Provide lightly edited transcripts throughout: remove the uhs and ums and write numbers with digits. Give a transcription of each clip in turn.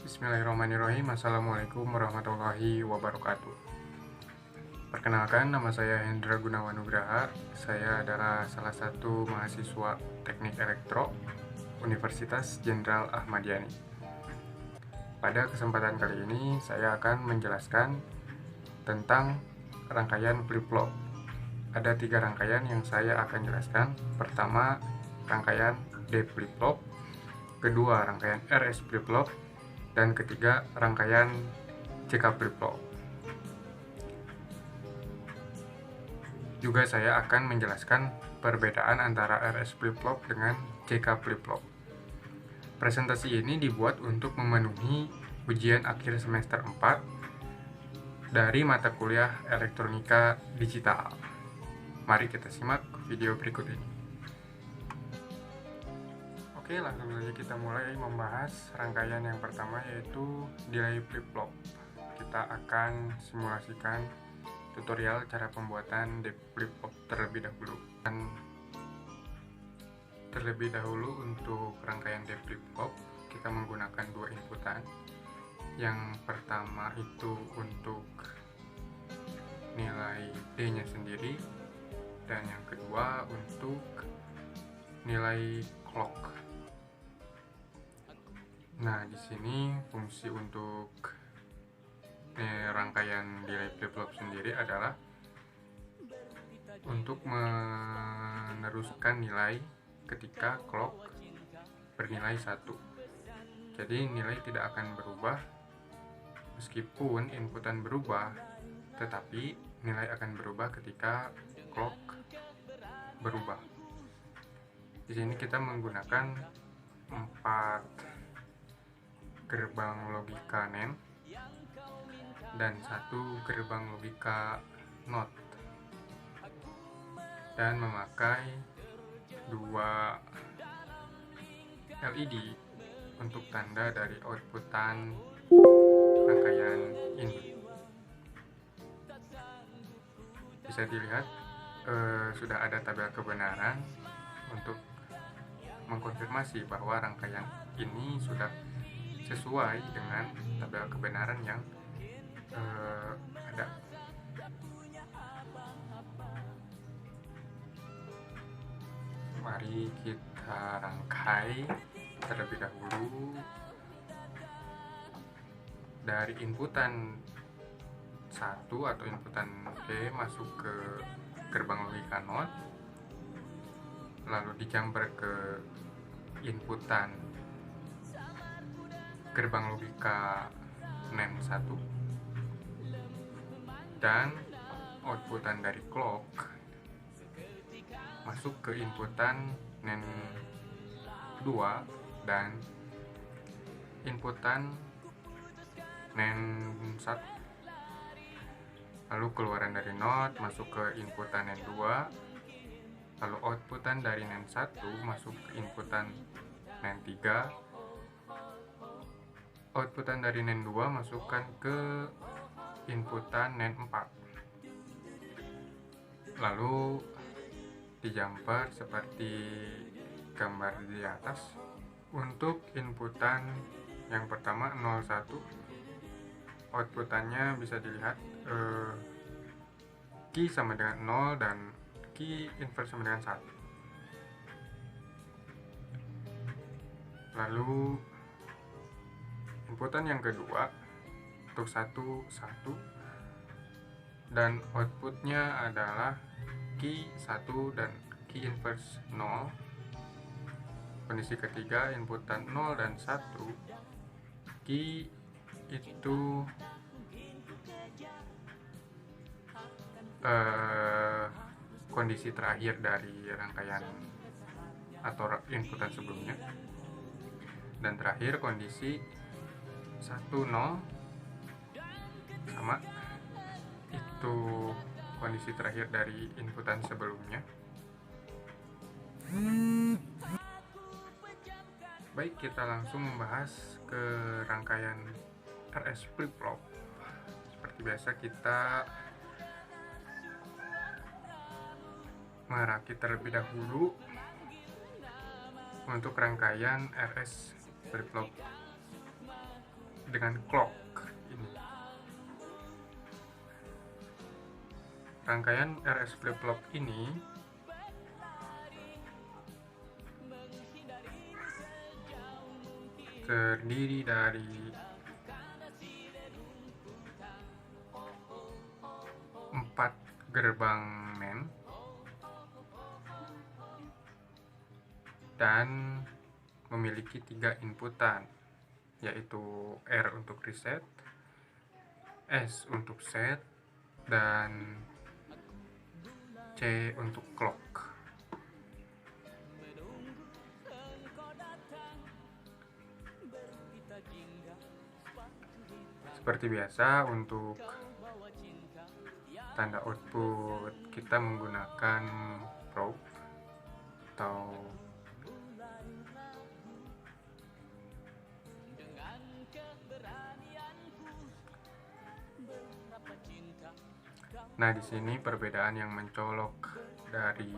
Bismillahirrahmanirrahim. Assalamualaikum warahmatullahi wabarakatuh. Perkenalkan, nama saya Hendra Gunawan Nugraha. Saya adalah salah satu mahasiswa Teknik Elektro Universitas Jenderal Ahmad Yani. Pada kesempatan kali ini saya akan menjelaskan tentang rangkaian flip-flop. Ada 3 rangkaian yang saya akan jelaskan. Pertama, rangkaian D flip-flop. Kedua, rangkaian RS flip-flop. Dan ketiga, rangkaian CK flip-flop. Juga saya akan menjelaskan perbedaan antara RS flip-flop dengan CK flip-flop. Presentasi ini dibuat untuk memenuhi ujian akhir semester 4 dari mata kuliah Elektronika Digital. Mari kita simak video berikut ini. Oke, langsung saja kita mulai membahas rangkaian yang pertama, yaitu delay flip-flop. Kita akan simulasikan tutorial cara pembuatan delay flip-flop terlebih dahulu. Dan terlebih dahulu untuk rangkaian delay flip-flop, kita menggunakan 2 inputan. Yang pertama itu untuk nilai D-nya sendiri, dan yang kedua untuk nilai clock. Nah, di sini fungsi untuk rangkaian delay flip-flop sendiri adalah untuk meneruskan nilai ketika clock bernilai 1. Jadi nilai tidak akan berubah meskipun inputan berubah, tetapi nilai akan berubah ketika clock berubah. Di sini kita menggunakan 4 gerbang logika NAND dan 1 gerbang logika NOT, dan memakai 2 LED untuk tanda dari outputan rangkaian ini. Bisa dilihat sudah ada tabel kebenaran untuk mengkonfirmasi bahwa rangkaian ini sudah sesuai dengan tabel kebenaran yang ada. Mari kita rangkai terlebih dahulu dari inputan 1 atau inputan D masuk ke gerbang logika NOT, lalu dijumper ke inputan gerbang logika NAND 1, dan outputan dari clock masuk ke inputan NAND 2 dan inputan NAND 1. Lalu keluaran dari NOT masuk ke inputan NAND 2, lalu outputan dari NAND 1 masuk ke inputan NAND 3, outputan dari NAND 2 masukkan ke inputan NAND 4, lalu dijumper seperti gambar di atas. Untuk inputan yang pertama 01, outputannya bisa dilihat key sama dengan 0 dan key inverse sama dengan 1. Lalu inputan yang kedua untuk 1 dan outputnya adalah key 1 dan key inverse 0. Kondisi ketiga inputan 0 dan 1, key itu kondisi terakhir dari rangkaian atau inputan sebelumnya, dan terakhir kondisi 1 0 sama itu kondisi terakhir dari inputan sebelumnya. Baik, kita langsung membahas ke rangkaian RS flip-flop. Seperti biasa kita merakit terlebih dahulu untuk rangkaian RS flip-flop. dengan clock ini. Rangkaian RS flip-flop ini terdiri dari 4 gerbang NAND dan memiliki 3 inputan, yaitu R untuk reset, S untuk set, dan C untuk clock. Seperti biasa, untuk tanda output kita menggunakan probe atau nah, di sini perbedaan yang mencolok dari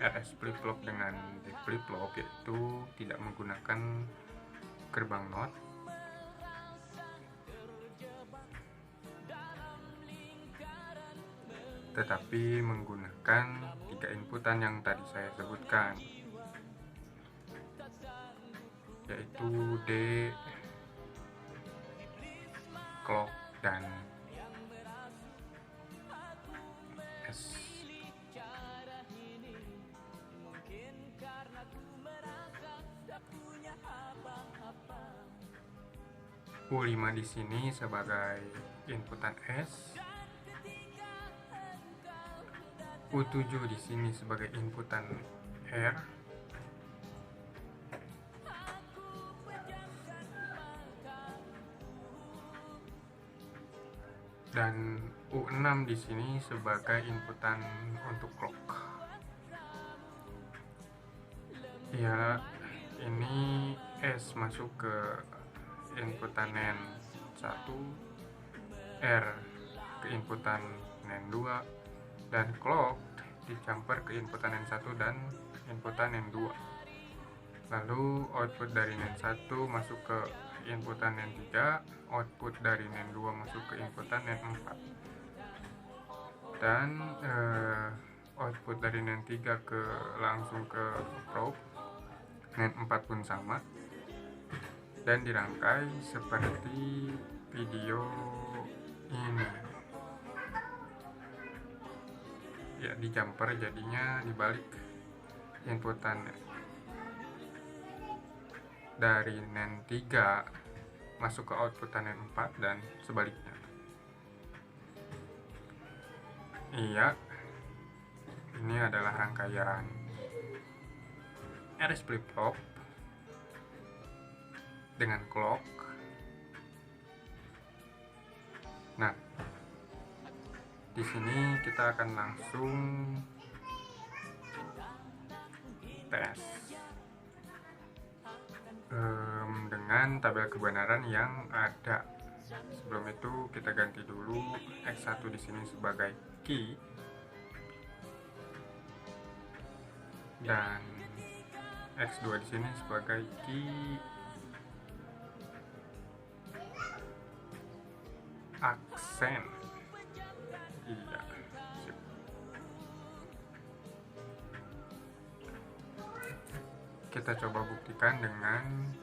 RS flip-flop dengan D flip-flop yaitu tidak menggunakan gerbang NOT, tetapi menggunakan 3 inputan yang tadi saya sebutkan, yaitu D, clock, dan S. U5 di sini sebagai inputan S, U7 di sini sebagai inputan R, dan U6 di sini sebagai inputan untuk clock. Ya, ini S masuk ke inputan NAND 1, R ke inputan NAND 2, dan clock dicampur ke inputan NAND 1 dan inputan NAND 2. Lalu output dari NAND 1 masuk ke inputan NAND 3, output dari NAND 2 masuk ke inputan NAND 4, dan output dari NAND 3 langsung ke probe. NAND 4 pun sama, dan dirangkai seperti video ini. Ya, di jumper jadinya dibalik, inputan dari NAND 3 masuk ke outputan NAND 4 dan sebaliknya. Iya, ini adalah rangkaian RS flip-flop dengan clock. Nah, di sini kita akan langsung tes dengan tabel kebenaran yang ada. Sebelum itu kita ganti dulu X1 di sini sebagai key dan X2 di sini sebagai key aksen. Iya, sip. Kita coba buktikan dengan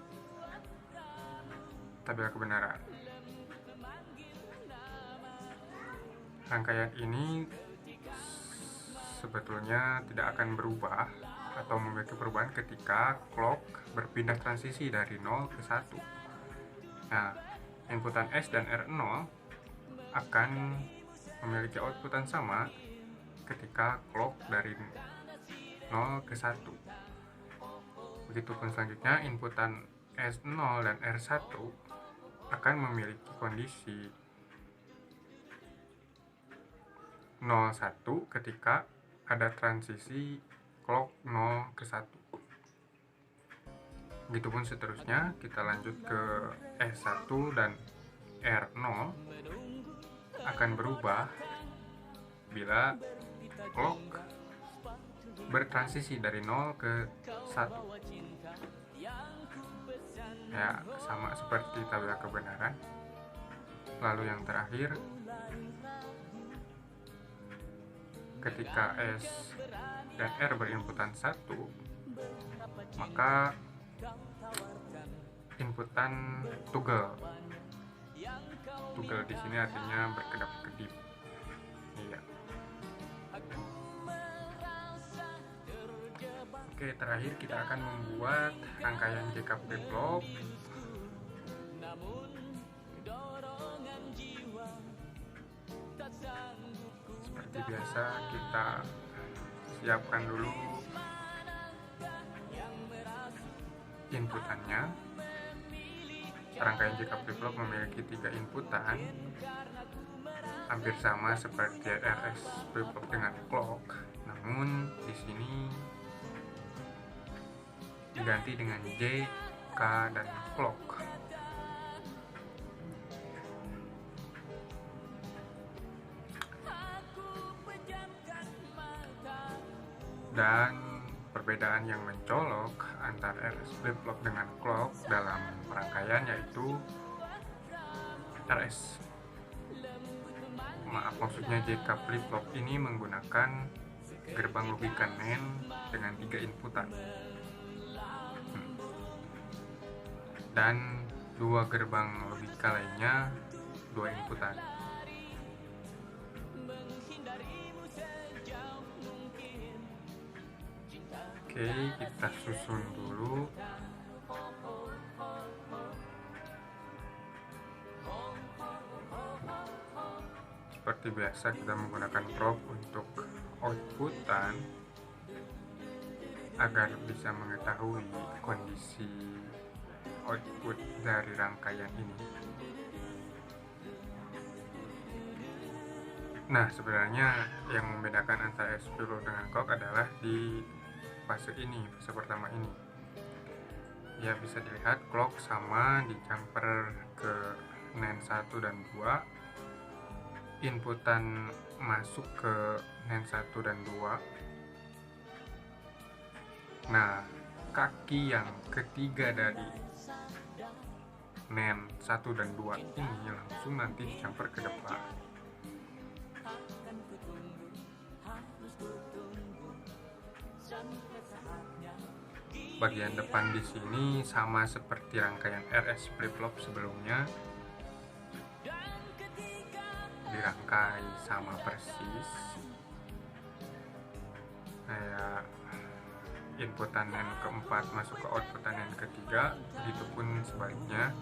tabel kebenaran. Rangkaian ini sebetulnya tidak akan berubah atau memiliki perubahan ketika clock berpindah transisi dari 0 ke 1. Nah, inputan S dan R0 akan memiliki outputan sama ketika clock dari 0 ke 1. Begitupun selanjutnya, inputan S0 dan R1 akan memiliki kondisi 01 ketika ada transisi clock 0 ke 1. Begitupun seterusnya, kita lanjut ke S1 dan R0 akan berubah bila clock bertransisi dari 0 ke 1. Ya, sama seperti tabel kebenaran. Lalu yang terakhir, ketika S dan R berinputan 1, maka inputan tugel. Tugel di sini artinya berkedap-kedip. Iya. Oke, terakhir kita akan membuat rangkaian JK flip-flop. Seperti biasa, kita siapkan dulu inputannya. Rangkaian JK flip-flop memiliki 3 inputan, hampir sama seperti RS flip-flop dengan clock. Namun di sini diganti dengan J, K, dan clock. Dan perbedaan yang mencolok antara RS flip-flop dengan clock dalam rangkaian yaitu maksudnya JK flip-flop ini menggunakan gerbang logika NAND dengan 3 inputan dan 2 gerbang logika lainnya 2 inputan. Oke, kita susun dulu. Seperti biasa kita menggunakan probe untuk outputan agar bisa mengetahui kondisi output dari rangkaian ini. Nah, sebenarnya yang membedakan antara S flip-flop dengan clock adalah di fase ini, fase pertama ini. Ya, bisa dilihat clock sama di jumper ke NAND 1 dan 2. Inputan masuk ke NAND 1 dan 2. Nah, kaki yang ketiga dari NAND 1 dan 2 ini langsung nanti dijumper ke depan. Bagian depan di sini sama seperti rangkaian RS flip-flop sebelumnya, dirangkai sama persis kayak inputan NAND keempat masuk ke outputan NAND ketiga, begitu pun sebaliknya.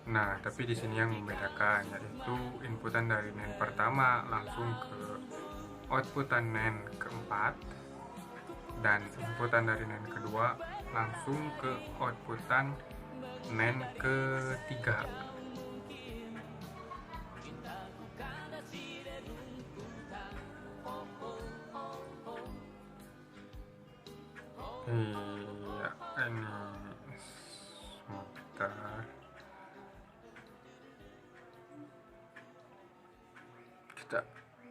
Nah, tapi di sini yang membedakan yaitu inputan dari NAND pertama langsung ke outputan NAND keempat dan inputan dari NAND kedua langsung ke outputan NAND ketiga. Iya, ini sebentar.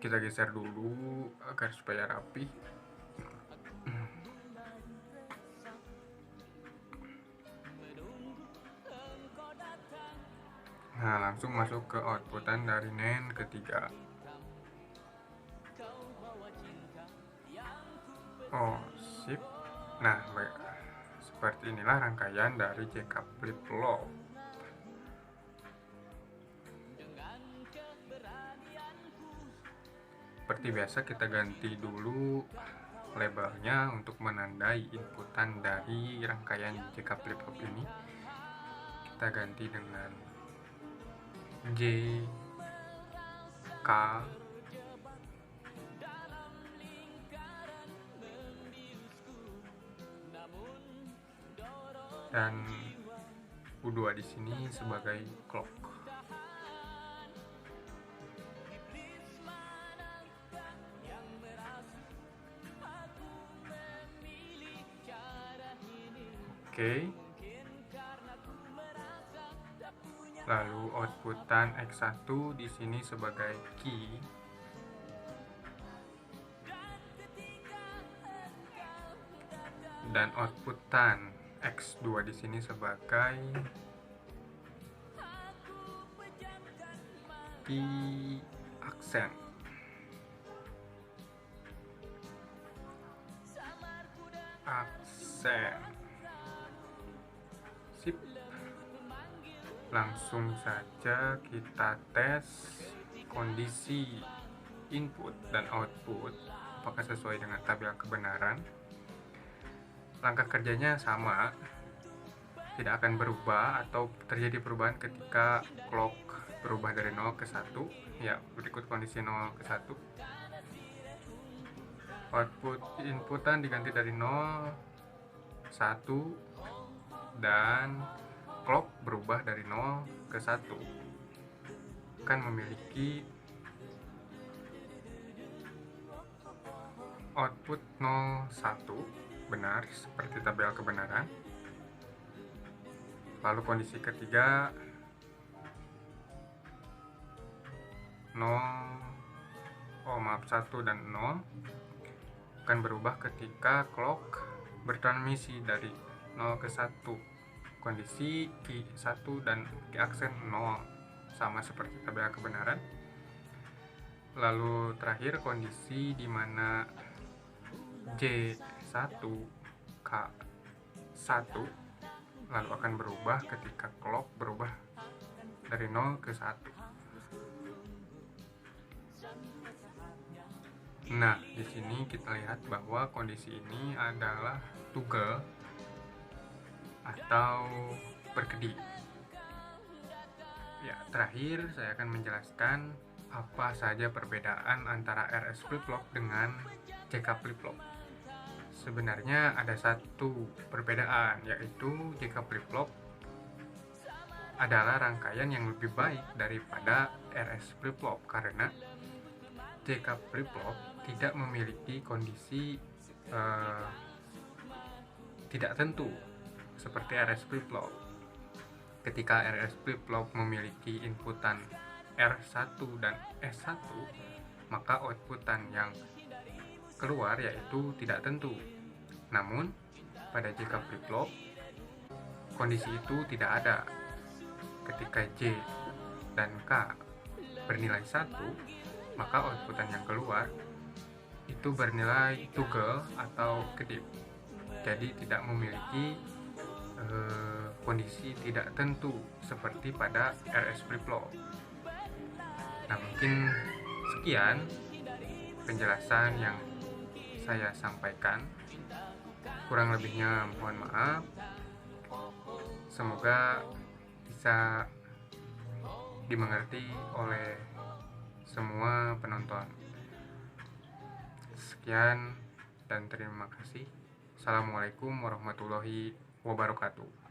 Kita geser dulu agar supaya rapi. Nah, langsung masuk ke outputan dari NAND ketiga. Oh, sip. Nah, seperti inilah rangkaian dari JK flip-flop. Seperti biasa kita ganti dulu labelnya untuk menandai inputan dari rangkaian JK flip-flop ini. Kita ganti dengan J, K, dan U2 di sini sebagai clock. Oke. Lalu outputan X1 di sini sebagai key, dan outputan X2 di sini sebagai key aksen. Sip. Langsung saja kita tes kondisi input dan output apakah sesuai dengan tabel kebenaran. Langkah kerjanya sama, tidak akan berubah atau terjadi perubahan ketika clock berubah dari 0 ke 1. Ya, berikut kondisi 0 ke 1. Output inputan diganti dari 0, 1, dan clock berubah dari 0 ke 1. Akan memiliki output 0, 1, benar seperti tabel kebenaran. Lalu kondisi ketiga 1 dan 0 akan berubah ketika clock bertransmisi dari 0 ke 1. Kondisi key 1 dan key aksen 0 sama seperti tabel kebenaran. Lalu terakhir kondisi di mana J1 K1 lalu akan berubah ketika clock berubah dari 0 ke 1. Nah, di sini kita lihat bahwa kondisi ini adalah toggle atau berkedip. Ya, terakhir saya akan menjelaskan apa saja perbedaan antara RS flip-flop dengan JK flip-flop. Sebenarnya ada satu perbedaan, yaitu JK flip-flop adalah rangkaian yang lebih baik daripada RS flip-flop karena JK flip-flop tidak memiliki kondisi tidak tentu seperti RS flip-flop. Ketika RS flip-flop memiliki inputan R1 dan S1, maka outputan yang keluar yaitu tidak tentu. Namun, pada JK flip-flop, kondisi itu tidak ada. Ketika J dan K bernilai 1, maka outputan yang keluar itu bernilai toggle atau kedip. Jadi tidak memiliki kondisi tidak tentu seperti pada RS flip-flop. Nah, mungkin sekian penjelasan yang saya sampaikan. Kurang lebihnya mohon maaf. Semoga bisa dimengerti oleh semua penonton. Sekian dan terima kasih. Assalamualaikum warahmatullahi wabarakatuh.